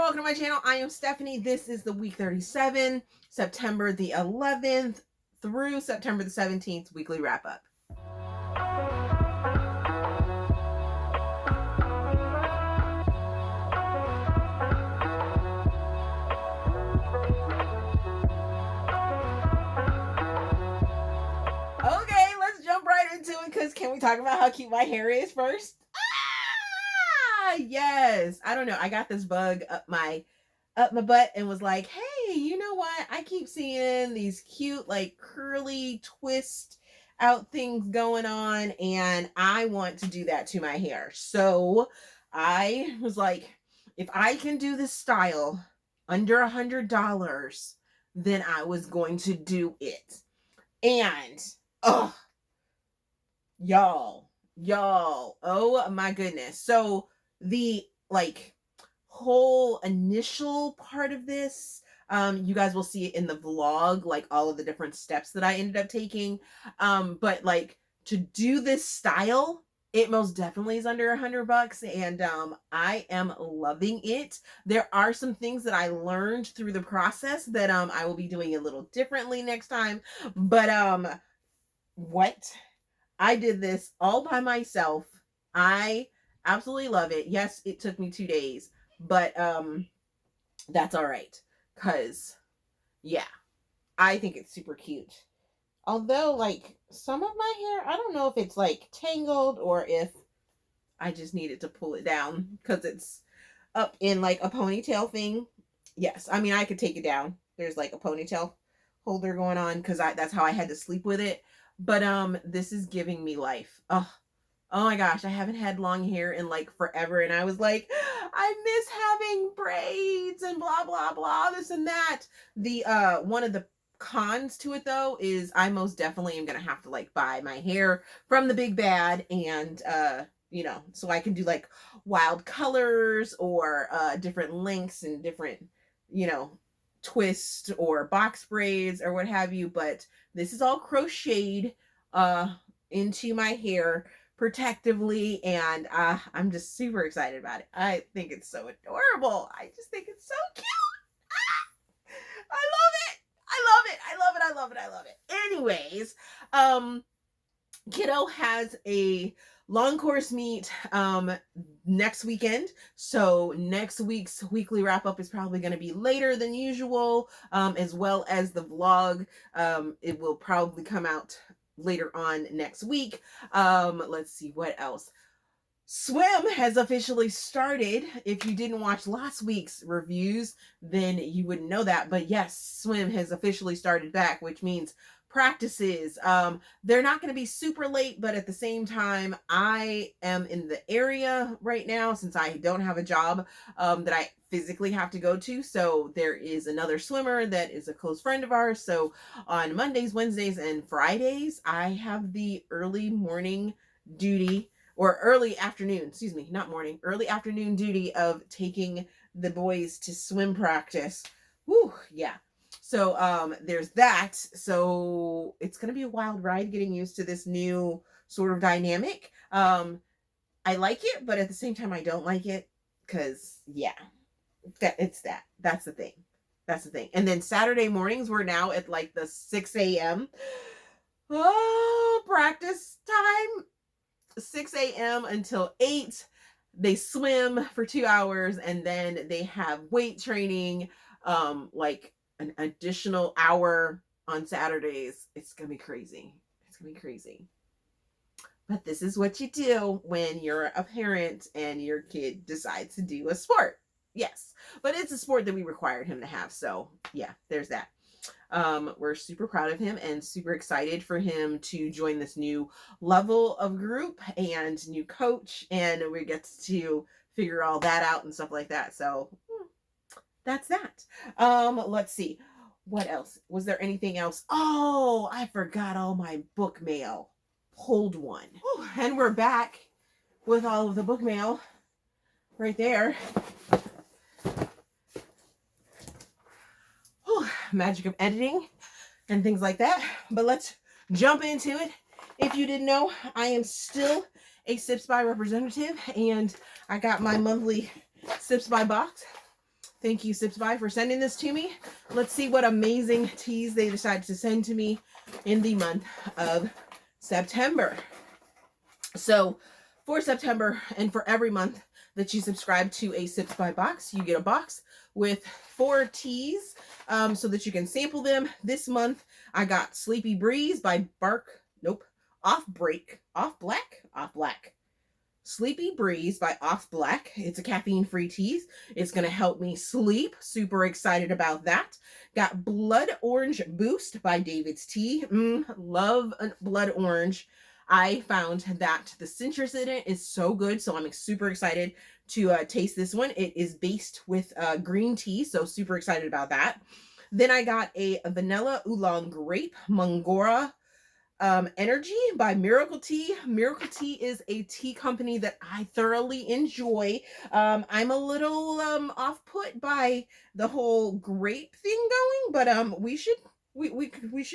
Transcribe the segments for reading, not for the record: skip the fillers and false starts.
welcome to my channel. I am Stephanie. This is the week 37, September the 11th through September the 17th weekly wrap up. Okay, let's jump right into it because can we talk about how cute my hair is first? Yes. I don't know. I got this bug up my butt and was like, hey, you know what? I keep seeing these cute, like curly twist out things going on, and I want to do that to my hair. So I was like, if I can do this style under $100, then I was going to do it. And y'all, oh my goodness. So the like whole initial part of this, you guys will see it in the vlog, like all of the different steps that I ended up taking. But like to do this style, it most definitely is under $100, and I am loving it. There are some things that I learned through the process that I will be doing a little differently next time. But what? I did this all by myself. I absolutely love it. Yes, it took me 2 days, but that's all right, because yeah, I think it's super cute. Although like some of my hair, I don't know if it's like tangled or if I just needed to pull it down because it's up in like a ponytail thing. Yes, I mean I could take it down. There's like a ponytail holder going on because that's how I had to sleep with it. But this is giving me life. Oh my gosh, I haven't had long hair in like forever, and I was like, I miss having braids and blah blah blah, this and that. The one of the cons to it though is I most definitely am gonna have to like buy my hair from the big bad, and you know, so I can do like wild colors or different lengths and different, you know, twists or box braids or what have you. But this is all crocheted into my hair protectively, and I'm just super excited about it. I think it's so adorable. I just think it's so cute. I love it. Anyways, kiddo has a long course meet next weekend, so next week's weekly wrap up is probably going to be later than usual, as well as the vlog. It will probably come out later on next week. Let's see what else. Swim has officially started. If you didn't watch last week's reviews, then you wouldn't know that. But yes, swim has officially started back, which means practices. They're not going to be super late, but at the same time, I am in the area right now since I don't have a job that I physically have to go to. So there is another swimmer that is a close friend of ours. So on Mondays, Wednesdays, and Fridays, I have the early morning duty, or early afternoon, excuse me, not morning, early afternoon duty of taking the boys to swim practice. Whew, yeah. So there's that. So it's going to be a wild ride getting used to this new sort of dynamic. I like it, but at the same time, I don't like it because, yeah, that's the thing. That's the thing. And then Saturday mornings, we're now at like the 6 a.m. Practice time. 6 a.m. until 8. They swim for 2 hours, and then they have weight training, like an additional hour on Saturdays. It's gonna be crazy. It's gonna be crazy. But this is what you do when you're a parent and your kid decides to do a sport. Yes, but it's a sport that we required him to have. So yeah, there's that. We're super proud of him and super excited for him to join this new level of group and new coach, and we get to figure all that out and stuff like that. So that's that. Let's see, what else was there? Anything else? Oh, I forgot all my book mail. Hold one. And we're back with all of the book mail right there. Magic of editing and things like that. But let's jump into it. If you didn't know, I am still a Sips by representative, and I got my monthly Sips by box. Thank you, Sipsby, for sending this to me. Let's see what amazing teas they decided to send to me in the month of September. So for September and for every month that you subscribe to a Sipsby box, you get a box with 4 teas so that you can sample them. This month, I got Sleepy Breeze by Off Black. Sleepy Breeze by Off Black. It's a caffeine-free tea. It's going to help me sleep. Super excited about that. Got Blood Orange Boost by David's Tea. Love Blood Orange. I found that the citrus in it is so good, so I'm super excited to taste this one. It is based with green tea, so super excited about that. Then I got a Vanilla Oolong Grape Mangora Energy by Miracle Tea. Miracle Tea is a tea company that I thoroughly enjoy. I'm a little off-put by the whole grape thing going, but we should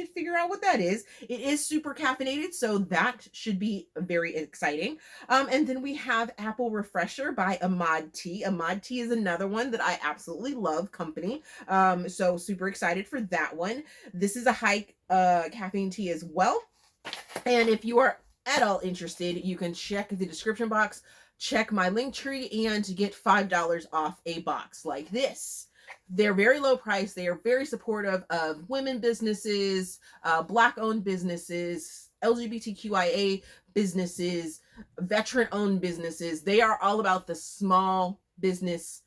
figure out what that is. It is super caffeinated, so that should be very exciting. And then we have Apple Refresher by Ahmad Tea. Ahmad Tea is another one that I absolutely love company. So super excited for that one. This is a high caffeine tea as well. And if you are at all interested, you can check the description box, check my link tree, and get $5 off a box like this. They're very low price. They are very supportive of women businesses, Black-owned businesses, LGBTQIA businesses, veteran-owned businesses. They are all about the small business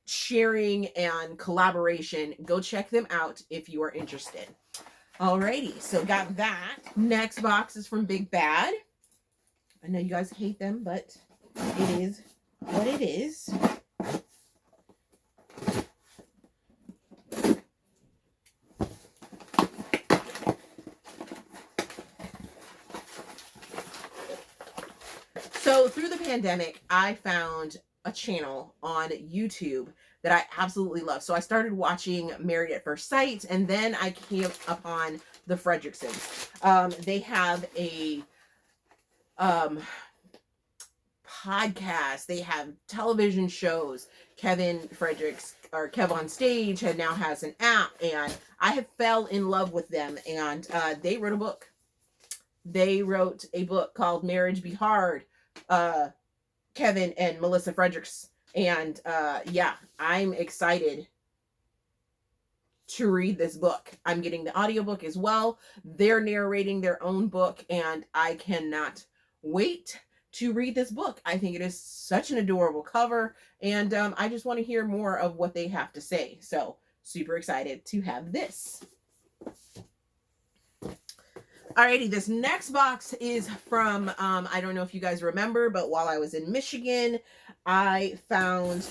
sharing and collaboration. Go check them out if you are interested. Alrighty, so got that. Next box is from Big Bad. I know you guys hate them, but it is what it is. So through the pandemic, I found a channel on YouTube that I absolutely love. So I started watching Married at First Sight, and then I came upon the Fredricksons. They have a podcast. They have television shows. Kevin Fredericks, or Kev on Stage, now has an app, and I have fell in love with them. And they wrote a book. They wrote a book called Marriage Be Hard. Kevin and Melissa Fredericks. And yeah, I'm excited to read this book. I'm getting the audiobook as well. They're narrating their own book, and I cannot wait to read this book. I think it is such an adorable cover, and I just want to hear more of what they have to say. So super excited to have this. Alrighty, this next box is from, I don't know if you guys remember, but while I was in Michigan, I found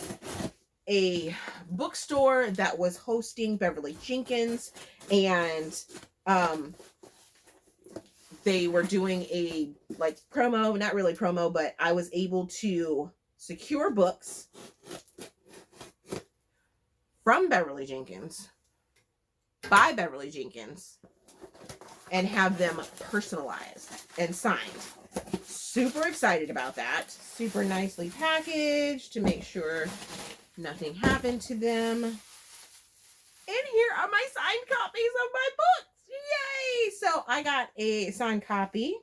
a bookstore that was hosting Beverly Jenkins, and they were doing a promo, not really promo, but I was able to secure books from Beverly Jenkins, by Beverly Jenkins, and have them personalized and signed. Super excited about that. Super nicely packaged to make sure nothing happened to them. And here are my signed copies of my books. Yay! So I got a signed copy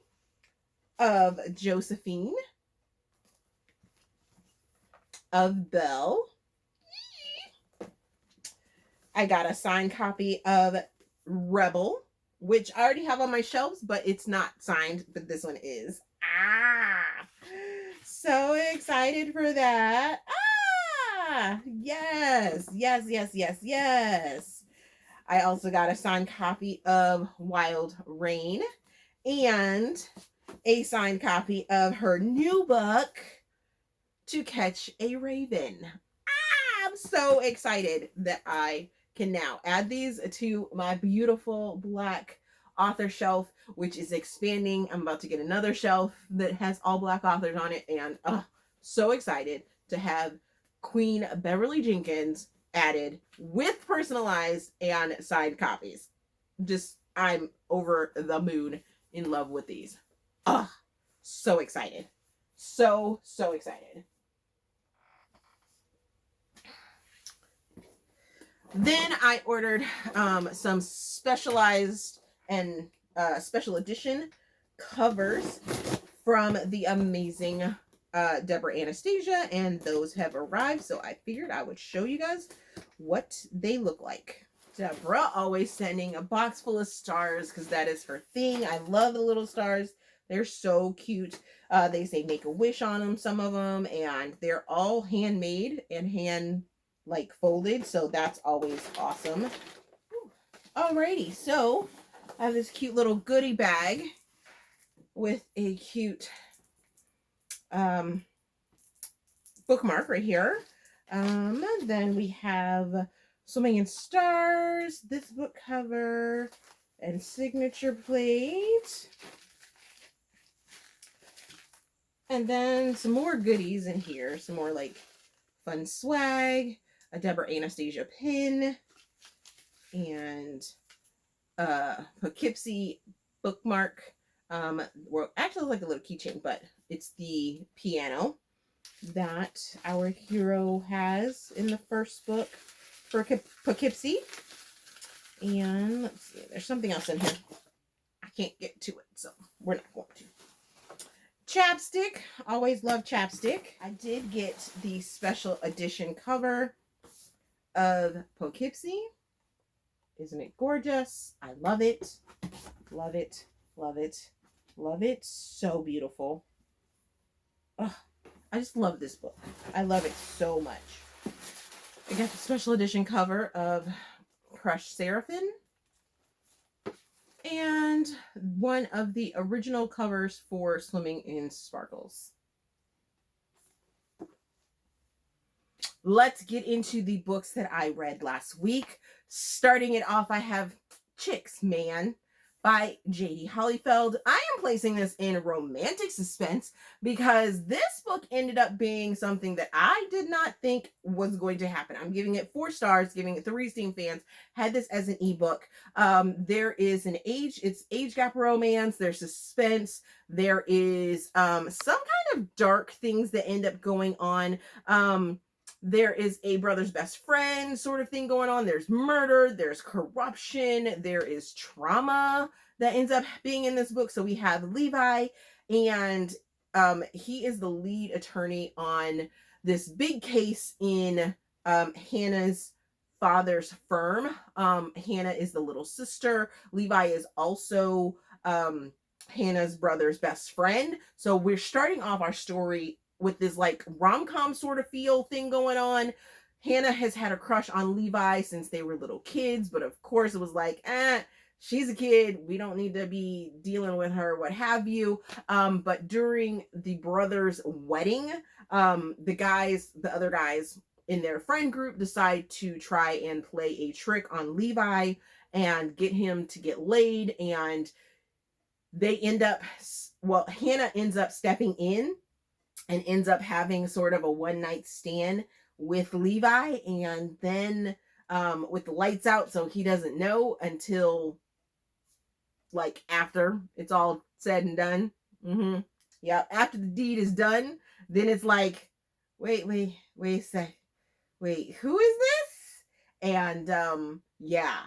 of Josephine, of Belle. I got a signed copy of Rebel, which I already have on my shelves, but it's not signed, but this one is. So excited for that. Yes. I also got a signed copy of Wild Rayne and a signed copy of her new book, To Catch a Raven. I'm so excited that I can now add these to my beautiful Black author shelf, which is expanding. I'm about to get another shelf that has all Black authors on it, and so excited to have Queen Beverly Jenkins added with personalized and signed copies. Just, I'm over the moon in love with these. So excited. So excited. Then I ordered some specialized and special edition covers from the amazing Deborah Anastasia, and those have arrived, so I figured I would show you guys what they look like. Deborah always sending a box full of stars because that is her thing. I love the little stars. They're so cute. They say make a wish on them, some of them, and they're all handmade and hand like folded, so that's always awesome. Alrighty, so I have this cute little goodie bag with a cute bookmark right here. Then we have Swimming in Stars, this book cover, and signature plate. And then some more goodies in here, some more like fun swag, a Deborah Anastasia pin, and Poughkeepsie bookmark. Well, actually like a little keychain, but it's the piano that our hero has in the first book for Poughkeepsie. And let's see, there's something else in here. I can't get to it, so we're not going to. Chapstick. Always love chapstick. I did get the special edition cover of Poughkeepsie. Isn't it gorgeous? I love it. Love it. Love it. Love it. So beautiful. Oh, I just love this book. I love it so much. I got the special edition cover of Crushed Seraphim. And one of the original covers for Swimming in Sparkles. Let's get into the books that I read last week. Starting it off, I have Chicks, Man by J.D. Hollyfield. I am placing this in romantic suspense because this book ended up being something that I did not think was going to happen. I'm giving it 4 stars, giving it 3 Steam fans. Had this as an ebook. There is it's age gap romance, there's suspense, there is some kind of dark things that end up going on. There is a brother's best friend sort of thing going on. There's murder, there's corruption, there is trauma that ends up being in this book. So we have Levi, and he is the lead attorney on this big case in Hannah's father's firm. Hannah is the little sister. Levi is also Hannah's brother's best friend. So we're starting off our story with this like rom-com sort of feel thing going on. Hannah has had a crush on Levi since they were little kids, but of course it was like, she's a kid, we don't need to be dealing with her, what have you. But during the brothers' wedding, the other guys in their friend group decide to try and play a trick on Levi and get him to get laid, and they Hannah ends up stepping in and ends up having sort of a one-night stand with Levi, and then with the lights out, so he doesn't know until like after it's all said and done. Yeah, after the deed is done, then it's like, wait a sec. Wait, who is this? And yeah.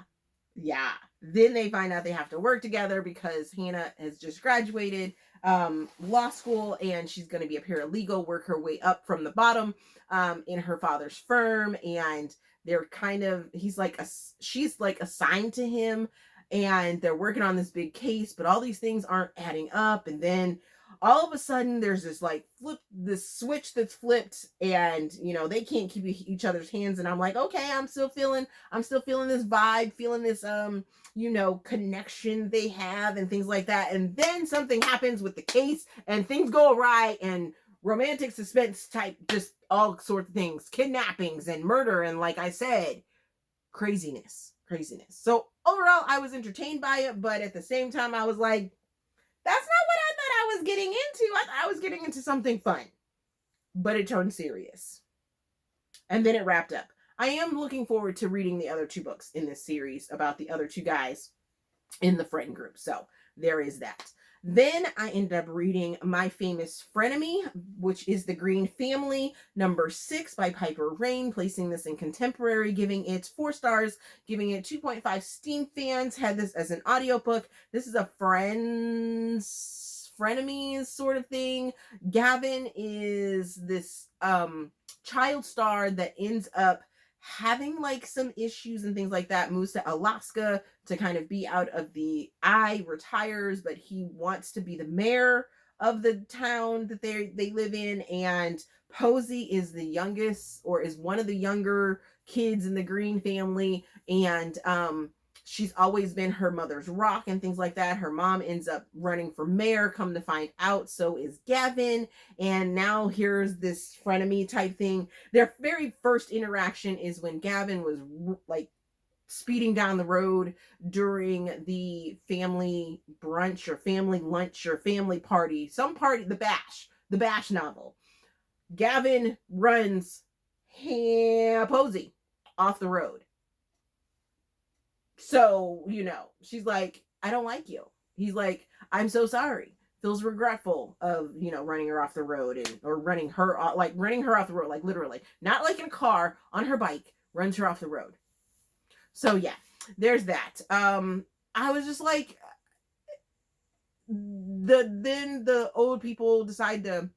Then they find out they have to work together because Hannah has just graduated law school, and she's going to be a paralegal, work her way up from the bottom in her father's firm. And they're she's like assigned to him, and they're working on this big case, but all these things aren't adding up. And then all of a sudden there's this switch that's flipped, and they can't keep each other's hands. And I'm like, okay, I'm still feeling this vibe, feeling this connection they have and things like that. And then something happens with the case and things go awry, and romantic suspense type, just all sorts of things, kidnappings and murder, and like I said, craziness. So overall I was entertained by it, but at the same time I was like, that's not what I thought I was getting into. I thought I was getting into something fun, but it turned serious. And then it wrapped up. I am looking forward to reading the other 2 books in this series about the other 2 guys in the friend group. So there is that. Then I ended up reading My Famous Frenemy, which is the Greene Family, number 6 by Piper Rayne, placing this in contemporary, giving it 4 stars, giving it 2.5 Steam fans, had this as an audiobook. This is a frenemies sort of thing. Gavin is this child star that ends up having like some issues and things like that, moves to Alaska to kind of be out of the eye, retires, but he wants to be the mayor of the town that they live in. And Posey is the youngest, or is one of the younger kids in the Greene family, and she's always been her mother's rock and things like that. Her mom ends up running for mayor, come to find out, so is Gavin. And now here's this frenemy type thing. Their very first interaction is when Gavin was like speeding down the road during the family brunch or family lunch or family party, some party, the Bash novel. Gavin runs Posey off the road. So, you know, she's like, I don't like you. He's like, I'm so sorry. Feels regretful of, you know, running her off the road, and or running her off the road, like literally, not like in a car, on her bike, runs her off the road. So yeah, there's that. I was just like, then the old people decide to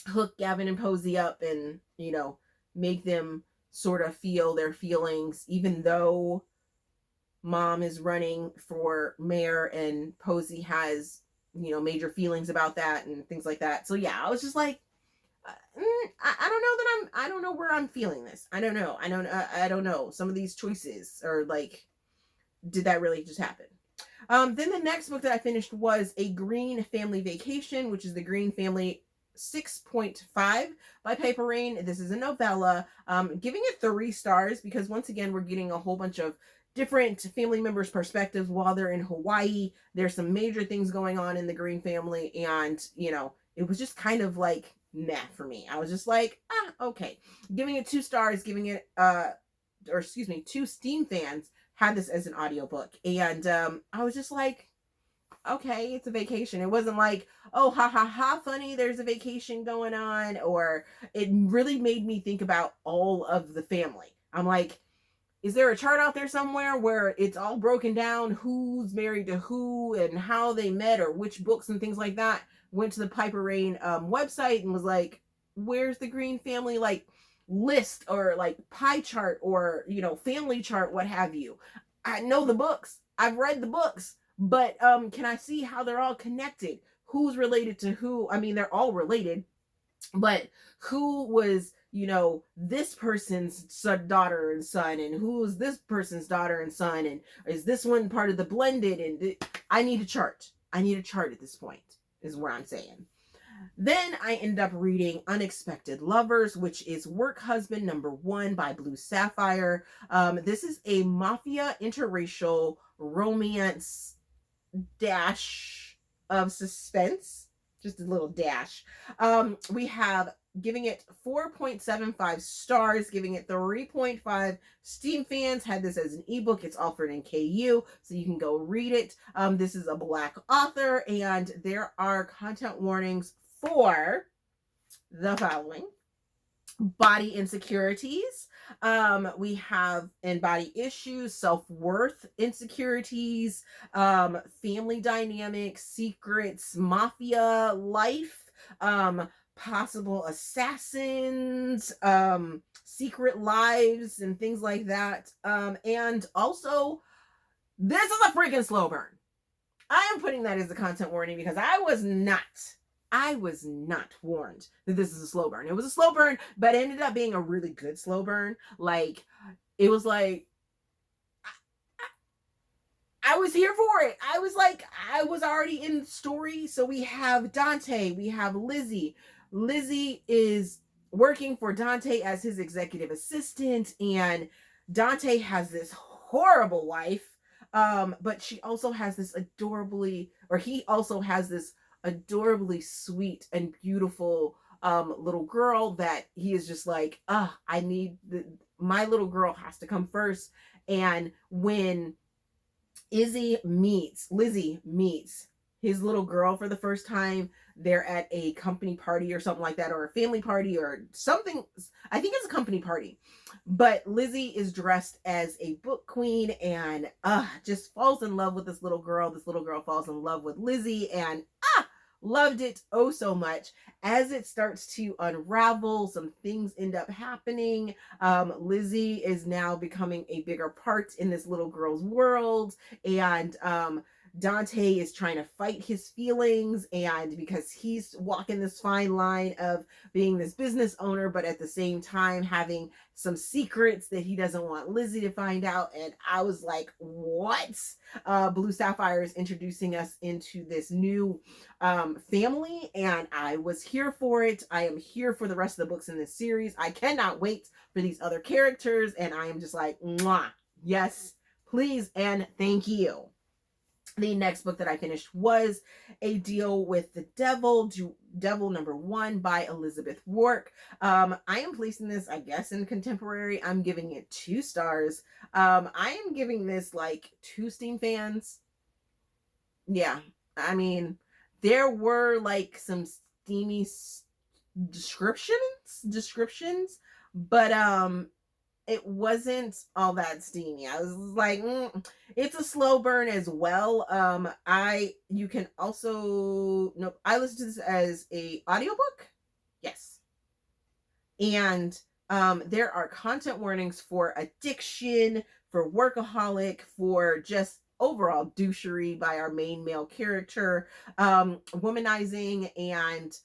hook Gavin and Posey up and, you know, make them sort of feel their feelings, even though mom is running for mayor and Posey has, you know, major feelings about that and things like that. So yeah, I was just like, I don't know where I'm feeling this. I don't know. Some of these choices are like, did that really just happen? Then the next book that I finished was A Greene Family Vacation, which is the Greene Family 6.5 by Piper Rayne. This is a novella. Giving it 3 stars because once again, we're getting a whole bunch of different family members' perspectives while they're in Hawaii. There's some major things going on in the Greene family, and you know, it was just kind of like meh for me. I was just like, okay. Giving it 2 stars, giving it 2 Steam fans had this as an audiobook, and I was just like, okay, it's a vacation. It wasn't like, oh, ha ha ha, funny, there's a vacation going on, or it really made me think about all of the family. I'm like, is there a chart out there somewhere where it's all broken down, who's married to who and how they met or which books and things like that? Went to the Piper Rayne website and was like, where's the Greene family like list or like pie chart or, you know, family chart, what have you? I know the books. I've read the books, but can I see how they're all connected? Who's related to who? I mean, they're all related, but who was, you know, this person's daughter and son, and who's this person's daughter and son, and is this one part of the blended? And I need a chart. I need a chart at this point, is what I'm saying. Then I ended up reading Unexpected Lovers, which is Work Husband number 1 by Blue Saffire. This is a mafia interracial romance dash of suspense. Just a little dash. We have giving it 4.75 stars, giving it 3.5 Steam fans. Had this as an ebook. It's offered in KU, so you can go read it. This is a Black author, and there are content warnings for the following: body insecurities. We have in body issues, self-worth insecurities, family dynamics, secrets, mafia life, possible assassins, secret lives, and things like that. And also, this is a freaking slow burn. I am putting that as a content warning because I was not warned that this is a slow burn. It was a slow burn, but it ended up being a really good slow burn. Like, it was like, I was here for it. I was like, I was already in the story. So we have Dante, we have Lizzie. Lizzie is working for Dante as his executive assistant, and Dante has this horrible wife. But she also has this he also has this adorably sweet and beautiful little girl that he is just like, my little girl has to come first. And when Lizzie meets his little girl for the first time. They're at a company party or something like that, or a family party or something. I think it's a company party. But Lizzie is dressed as a book queen and just falls in love with this little girl. This little girl falls in love with Lizzie and loved it oh so much. As it starts to unravel, some things end up happening. Lizzie is now becoming a bigger part in this little girl's world, and Dante is trying to fight his feelings, and because he's walking this fine line of being this business owner, but at the same time having some secrets that he doesn't want Lizzie to find out. And I was like, what? Blue Saffire is introducing us into this new family, and I was here for it. I am here for the rest of the books in this series. I cannot wait for these other characters, and I am just like, mwah, yes, please, and thank you. The next book that I finished was A Deal with the Devil, Devil #1 by Elizabeth Rourke. I am placing this, I guess, in contemporary. I'm giving it 2 stars. I am giving this like 2 Steam fans. Yeah, I mean, there were like some steamy descriptions, but it wasn't all that steamy. I was like, it's a slow burn as well. You can also, nope, I listened to this as a audiobook. Yes. And there are content warnings for addiction, for workaholic, for just overall douchery by our main male character, womanizing, and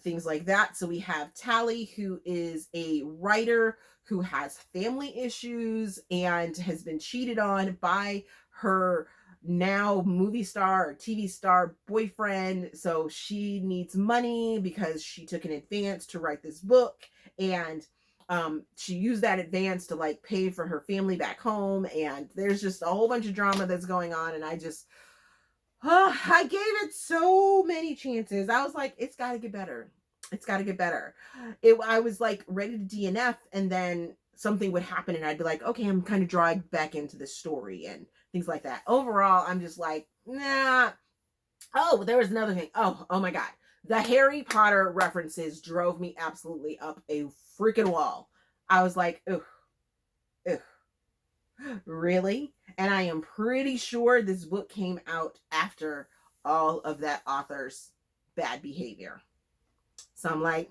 things like that. So we have Tally, who is a writer who has family issues and has been cheated on by her now movie star or TV star boyfriend. So she needs money because she took an advance to write this book, and she used that advance to like pay for her family back home. And there's just a whole bunch of drama that's going on, and I gave it so many chances. I was like, it's got to get better. It's got to get better. I was like ready to DNF, and then something would happen and I'd be like, okay, I'm kind of dragged back into the story and things like that. Overall, I'm just like, nah. Oh, there was another thing. Oh my God. The Harry Potter references drove me absolutely up a freaking wall. I was like, ugh. Really? And I am pretty sure this book came out after all of that author's bad behavior. So I'm like,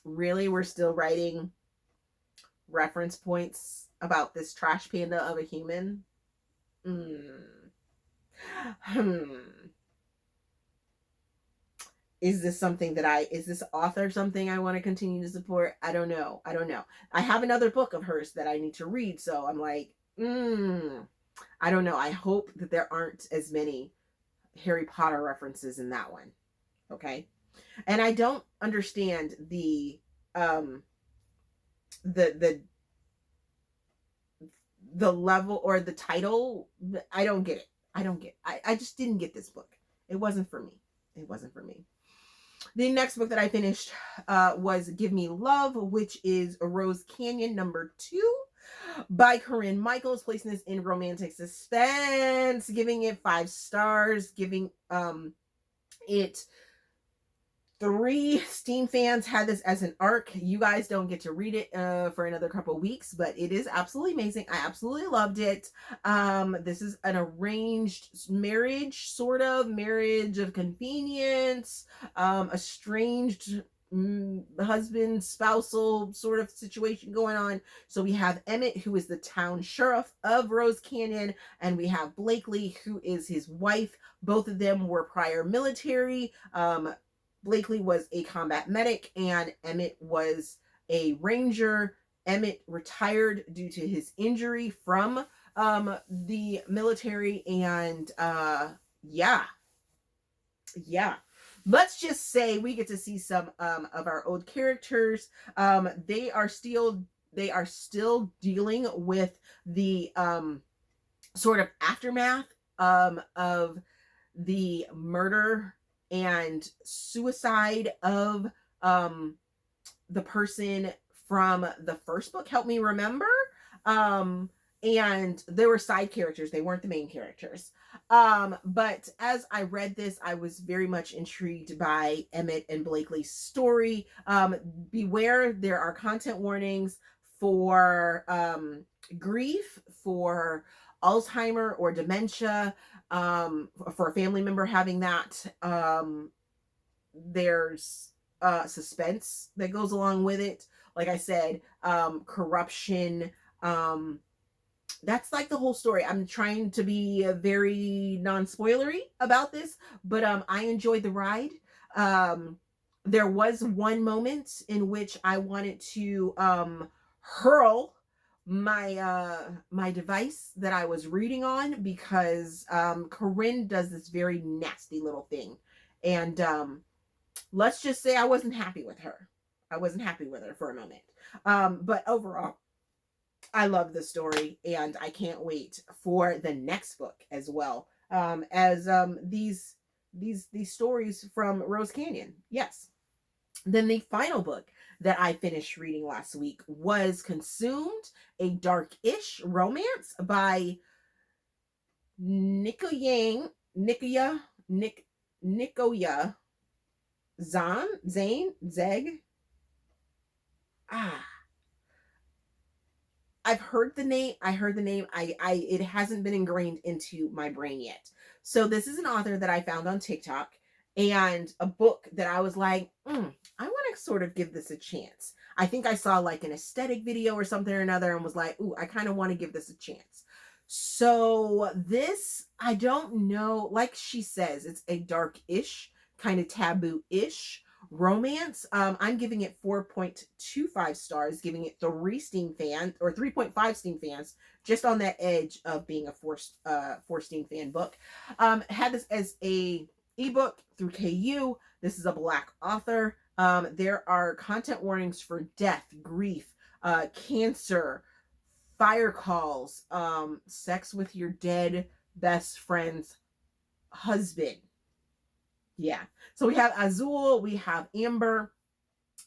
really? We're still writing reference points about this trash panda of a human? Is this author something I want to continue to support? I don't know. I have another book of hers that I need to read. So I'm like, I don't know. I hope that there aren't as many Harry Potter references in that one. Okay. And I don't understand the level or the title. I don't get it. I just didn't get this book. It wasn't for me. The next book that I finished was Give Me Love, which is Rose Canyon #2 by Corinne Michaels, placing this in romantic suspense, giving it 5 stars, giving it 3 Steam fans had this as an arc. You guys don't get to read it for another couple weeks, but it is absolutely amazing. I absolutely loved it. This is an arranged marriage, sort of marriage of convenience, estranged husband, spousal sort of situation going on. So we have Emmett, who is the town sheriff of Rose Canyon, and we have Blakely, who is his wife. Both of them were prior military. Blakely was a combat medic and Emmett was a ranger. Emmett retired due to his injury from the military, and yeah. Let's just say we get to see some of our old characters. They are still dealing with the sort of aftermath of the murder and suicide of the person from the first book, Help Me Remember. And there were side characters. They weren't the main characters. But as I read this, I was very much intrigued by Emmett and Blakely's story. Beware, there are content warnings for grief, for Alzheimer or dementia, for a family member having that. There's suspense that goes along with it. Like I said, corruption. That's like the whole story. I'm trying to be very non-spoilery about this, but I enjoyed the ride. There was one moment in which I wanted to hurl my device that I was reading on, because Corinne does this very nasty little thing, and let's just say I wasn't happy with her. I wasn't happy with her for a moment. But overall, I love the story, and I can't wait for the next book as well. As these stories from Rose Canyon. Yes. Then the final book that I finished reading last week was Consumed, a dark-ish romance by Niccoyan, Niccoyan, Zheng. I've heard the name. I heard the name. It hasn't been ingrained into my brain yet. So this is an author that I found on TikTok, and a book that I was like, I want to sort of give this a chance. I think I saw like an aesthetic video or something or another and was like, ooh, I kind of want to give this a chance. So this, I don't know, like she says, it's a dark-ish, kind of taboo-ish romance. I'm giving it 4.25 stars, giving it 3.5 Steam fans, just on that edge of being a 4 Steam fan book. Had this as a ebook through KU. This is a Black author. There are content warnings for death, grief, cancer, fire calls, sex with your dead best friend's husband. Yeah. So we have Azul, we have Amber,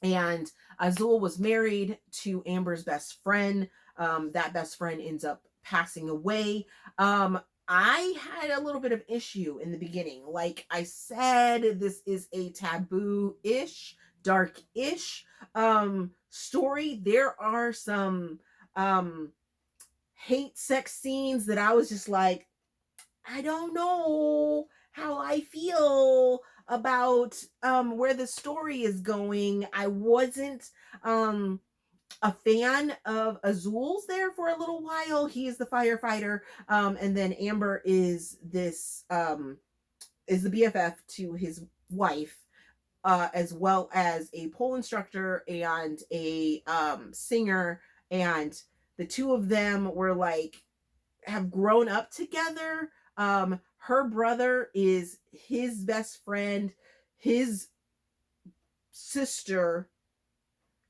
and Azul was married to Amber's best friend. That best friend ends up passing away. I had a little bit of issue in the beginning. Like I said, this is a taboo-ish, dark-ish story. There are some hate sex scenes that I was just like, I don't know how I feel about where the story is going. I wasn't a fan of Azul's there for a little while. He is the firefighter, and then Amber is this is the BFF to his wife, as well as a pole instructor and a singer, and the two of them were like, have grown up together. Her brother is his best friend. His sister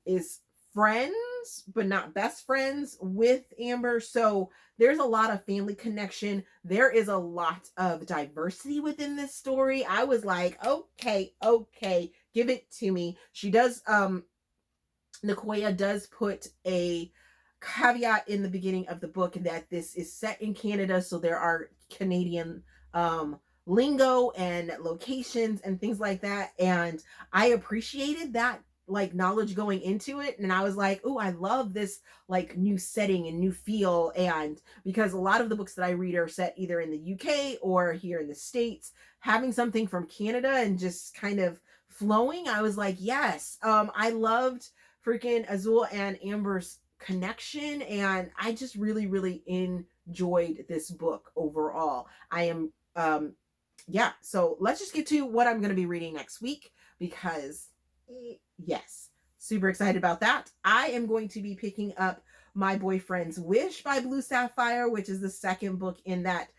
is friends, but not best friends with Amber. So there's a lot of family connection. There is a lot of diversity within this story. I was like, okay, give it to me. She does, Niccoyan does put a caveat in the beginning of the book that this is set in Canada, so there are Canadian lingo and locations and things like that, and I appreciated that like knowledge going into it, and I was like, oh, I love this like new setting and new feel. And because a lot of the books that I read are set either in the UK or here in the States, having something from Canada and just kind of flowing, I was like, yes. I loved freaking Azul and Amber's connection, and I just really enjoyed this book overall. I am yeah, so let's just get to what I'm going to be reading next week, because yes, super excited about that. I am going to be picking up My Boyfriend's Wish by Blue Saffire, which is the second book in that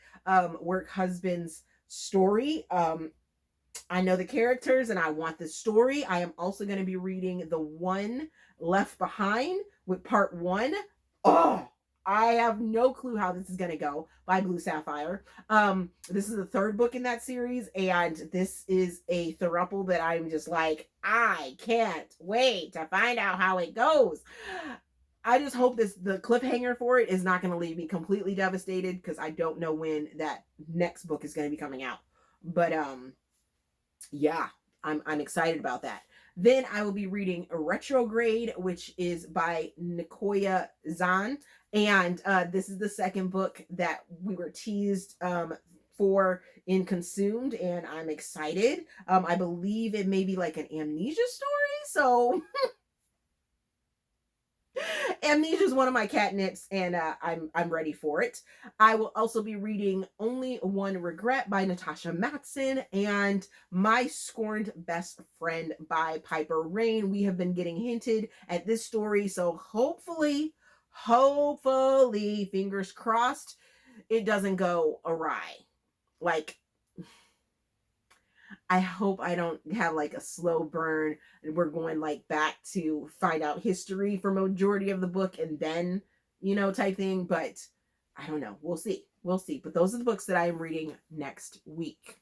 work husband's story. I know the characters and I want the story. I am also going to be reading The One Left Behind with part 1. Oh, I have no clue how this is going to go, by Blue Saffire. This is the third book in that series, and this is a throuple that I'm just like, I can't wait to find out how it goes. I just hope the cliffhanger for it is not going to leave me completely devastated, because I don't know when that next book is going to be coming out. But yeah, I'm excited about that. Then I will be reading Retrograde, which is by Niccoyan Zheng, and this is the second book that we were teased for in Consumed, and I'm excited. I believe it may be like an amnesia story, so Amnesia is one of my catnips, and I'm ready for it. I will also be reading Only One Regret by Natasha Madison, and My Scorned Best Friend by Piper Rayne. We have been getting hinted at this story, so hopefully, fingers crossed, it doesn't go awry. Like, I hope I don't have like a slow burn and we're going like back to find out history for majority of the book and then, type thing. But I don't know. We'll see. We'll see. But those are the books that I am reading next week.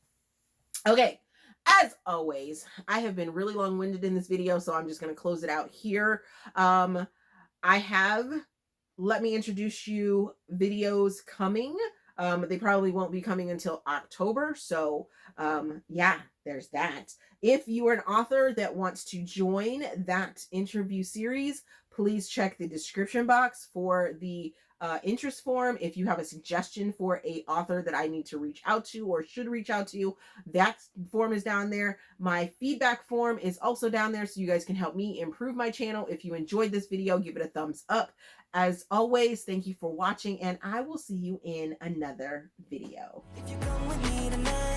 Okay. As always, I have been really long-winded in this video, so I'm just going to close it out here. I have Let Me Introduce You videos coming. They probably won't be coming until October. So yeah, there's that. If you are an author that wants to join that interview series, please check the description box for the interest form. If you have a suggestion for a author that I need to reach out to or should reach out to, that form is down there. My feedback form is also down there, so you guys can help me improve my channel. If you enjoyed this video, give it a thumbs up. As always, thank you for watching, and I will see you in another video. If you come with me tonight.